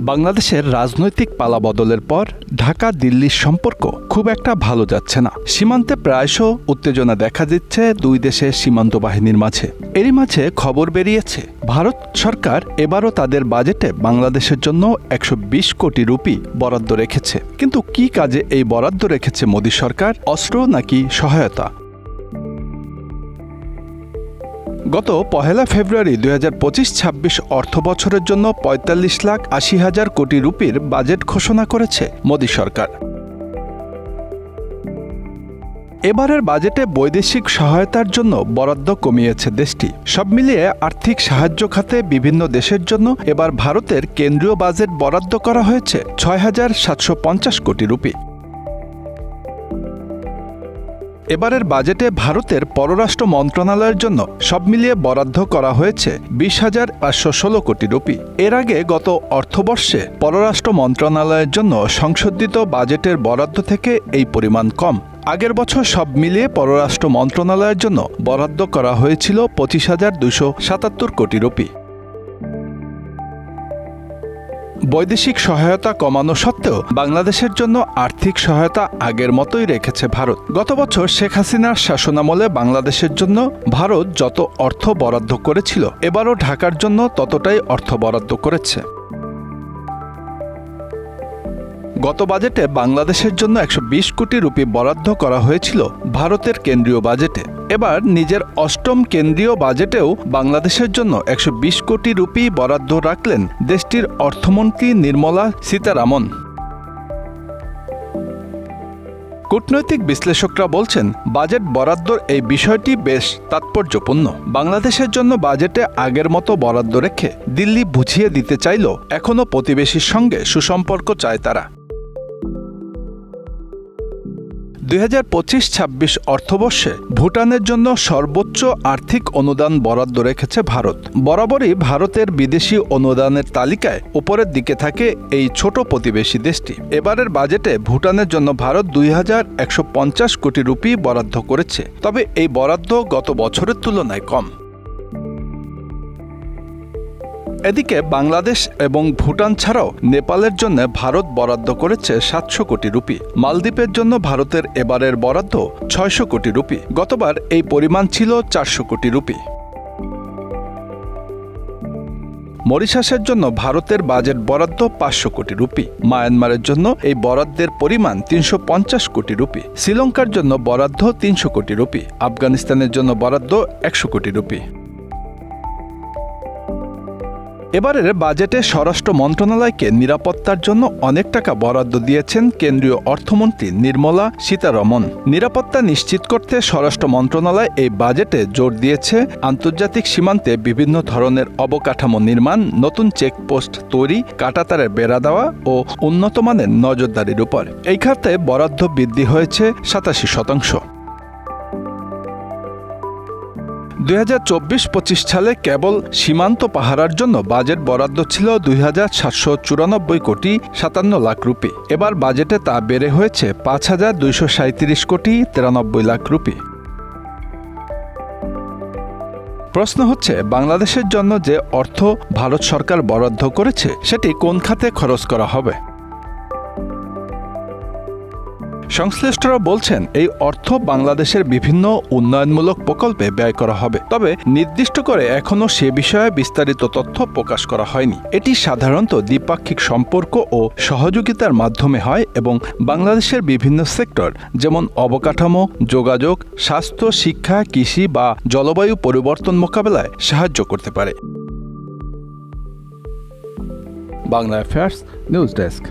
বাংলাদেশের রাজনৈতিক পালাবদলের পর ঢাকা দিল্লির সম্পর্ক খুব একটা ভালো যাচ্ছে না। সীমান্তে প্রায়শ উত্তেজনা দেখা দিচ্ছে দুই দেশের সীমান্ত বাহিনীর মাঝে। এরই মাঝে খবর বেরিয়েছে ভারত সরকার এবারও তাদের বাজেটে বাংলাদেশের জন্য 120 কোটি রুপি বরাদ্দ রেখেছে। কিন্তু কি কাজে এই বরাদ্দ রেখেছে মোদী সরকার? অস্ত্র নাকি সহায়তা? গত 1 ফেব্রুয়ারি 2025-26 অর্থবছরের জন্য 45,80,000 কোটি রুপির বাজেট ঘোষণা করেছে মোদী সরকার। এবারের বাজেটে বৈদেশিক সহায়তার জন্য বরাদ্দ কমিয়েছে দেশটি। সব মিলিয়ে আর্থিক সাহায্য খাতে বিভিন্ন দেশের জন্য এবার ভারতের কেন্দ্রীয় বাজেট বরাদ্দ করা হয়েছে 6,750 কোটি রুপি। এবারের বাজেটে ভারতের পররাষ্ট্র মন্ত্রণালয়ের জন্য সব মিলিয়ে বরাদ্দ করা হয়েছে 20,516 কোটি রুপি। এর আগে গত অর্থবর্ষে পররাষ্ট্র মন্ত্রণালয়ের জন্য সংশোধিত বাজেটের বরাদ্দ থেকে এই পরিমাণ কম। আগের বছর সব মিলিয়ে পররাষ্ট্র মন্ত্রণালয়ের জন্য বরাদ্দ করা হয়েছিল 25,277 কোটি রুপি। বৈদেশিক সহায়তা কমানো সত্ত্বেও বাংলাদেশের জন্য আর্থিক সহায়তা আগের মতোই রেখেছে ভারত। গত বছর শেখ হাসিনার শাসনামলে বাংলাদেশের জন্য ভারত যত অর্থ বরাদ্দ করেছিল, এবারও ঢাকার জন্য ততটাই অর্থ বরাদ্দ করেছে। গত বাজেটে বাংলাদেশের জন্য 120 কোটি রুপি বরাদ্দ করা হয়েছিল ভারতের কেন্দ্রীয় বাজেটে। এবার নিজের অষ্টম কেন্দ্রীয় বাজেটেও বাংলাদেশের জন্য 120 কোটি রুপি বরাদ্দ রাখলেন দেশটির অর্থমন্ত্রী নির্মলা সীতারামন। কূটনৈতিক বিশ্লেষকরা বলছেন, বাজেট বরাদ্দর এই বিষয়টি বেশ তাৎপর্যপূর্ণ। বাংলাদেশের জন্য বাজেটে আগের মতো বরাদ্দ রেখে দিল্লি বুঝিয়ে দিতে চাইল এখনও প্রতিবেশীর সঙ্গে সুসম্পর্ক চায় তারা। 2025-26 অর্থবর্ষে ভুটানের জন্য সর্বোচ্চ আর্থিক অনুদান বরাদ্দ রেখেছে ভারত। বরাবরই ভারতের বিদেশি অনুদানের তালিকায় উপরের দিকে থাকে এই ছোট প্রতিবেশী দেশটি। এবারের বাজেটে ভুটানের জন্য ভারত 2,150 কোটি রুপি বরাদ্দ করেছে। তবে এই বরাদ্দ গত বছরের তুলনায় কম। এদিকে বাংলাদেশ এবং ভুটান ছাড়াও নেপালের জন্য ভারত বরাদ্দ করেছে 700 কোটি রুপি। মালদ্বীপের জন্য ভারতের এবারের বরাদ্দ 600 কোটি রুপি। গতবার এই পরিমাণ ছিল 400 কোটি রুপি। মরিশাসের জন্য ভারতের বাজেট বরাদ্দ 500 কোটি রুপি। মায়ানমারের জন্য এই বরাদ্দের পরিমাণ 350 কোটি রুপি। শ্রীলঙ্কার জন্য বরাদ্দ 300 কোটি রুপি। আফগানিস্তানের জন্য বরাদ্দ 100 কোটি রুপি। এবারের বাজেটে স্বরাষ্ট্র মন্ত্রণালয়কে নিরাপত্তার জন্য অনেক টাকা বরাদ্দ দিয়েছেন কেন্দ্রীয় অর্থমন্ত্রী নির্মলা সীতারমণ। নিরাপত্তা নিশ্চিত করতে স্বরাষ্ট্র মন্ত্রণালয় এই বাজেটে জোর দিয়েছে আন্তর্জাতিক সীমান্তে বিভিন্ন ধরনের অবকাঠামো নির্মাণ, নতুন চেকপোস্ট তৈরি, কাঁটাতারের বেড়া দেওয়া ও উন্নত মানের নজরদারির উপর। এই খাতে বরাদ্দ বৃদ্ধি হয়েছে 87%। 2024-25 সালে কেবল সীমান্ত পাহারার জন্য বাজেট বরাদ্দ ছিল 2,794 কোটি 57 লাখ রুপি। এবার বাজেটে তা বেড়ে হয়েছে 5,237 কোটি 93 লাখ রুপি। প্রশ্ন হচ্ছে, বাংলাদেশের জন্য যে অর্থ ভারত সরকার বরাদ্দ করেছে সেটি কোন খাতে খরচ করা হবে? সংশ্লিষ্টরা বলছেন, এই অর্থ বাংলাদেশের বিভিন্ন উন্নয়নমূলক প্রকল্পে ব্যয় করা হবে। তবে নির্দিষ্ট করে এখনও সে বিষয়ে বিস্তারিত তথ্য প্রকাশ করা হয়নি। এটি সাধারণত দ্বিপাক্ষিক সম্পর্ক ও সহযোগিতার মাধ্যমে হয় এবং বাংলাদেশের বিভিন্ন সেক্টর যেমন অবকাঠামো, যোগাযোগ, স্বাস্থ্য, শিক্ষা, কৃষি বা জলবায়ু পরিবর্তন মোকাবেলায় সাহায্য করতে পারে। Bangla affairs news desk.